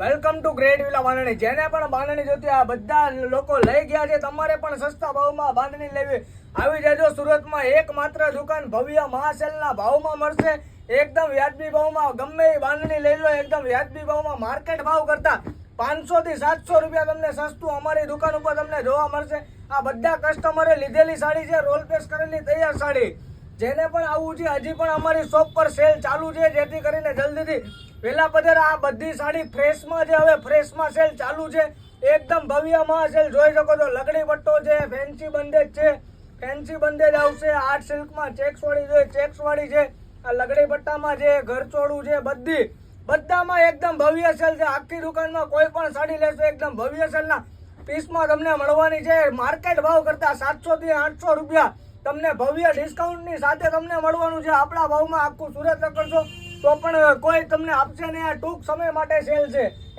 Welcome to great villa બાંધણી। જેને પણ બાંધણી જોતી આ બધા લોકો લઈ ગયા છે। તમારે પણ સસ્તા ભાવમાં બાંધણી લેવી આવી જજો। સુરતમાં એકમાત્ર દુકાન ભવ્ય મહાસેલના ભાવમાં મળશે। એકદમ વ્યાજબી ભાવમાં ગમે એ બાંધણી લઈ લો, એકદમ વ્યાજબી ભાવમાં માર્કેટ ભાવ કરતા 500 થી 700 રૂપિયા તમને સસ્તું અમારી દુકાન ઉપર તમને જોવા મળશે। આ બધા કસ્ટમરે લીધેલી સાડી છે, રોલ પેસ કરેલી તૈયાર સાડી। જેને પણ આવવું છે હજી પણ અમારી શોપ પર સેલ ચાલુ છે, જેથી કરીને જલ્દીથી વેલા પધારો। આ બધી સાડી ફ્રેશમાં છે, હવે ફ્રેશમાં સેલ ચાલુ છે। એકદમ ભવ્યમાં સેલ જોઈ શકો છો। લગડી પટ્ટો છે, ફેન્સી બંદેજ છે, ફેન્સી બંદેજ આવશે। આર્ટ સિલ્કમાં ચેક્સ વાળી છે, ચેક્સ વાળી છે, આ લગડી પટ્ટામાં છે, ઘરચોળું છે, બધામાં એકદમ ભવ્ય સેલ છે। આખી દુકાનમાં કોઈ પણ સાડી લેશો એકદમ ભવ્ય સેલના પીસમાં તમને મળવાની છે। માર્કેટ ભાવ કરતા 700 થી 800 રૂપિયા તમને ભવ્ય ડિસ્કાઉન્ટની સાથે તમને મળવાનું છે। આપણા ભાવમાં આખું સુરત કરશો તો પણ કોઈ તમને આપશે નહીં। આ ટૂંક સમય માટે સેલ છે।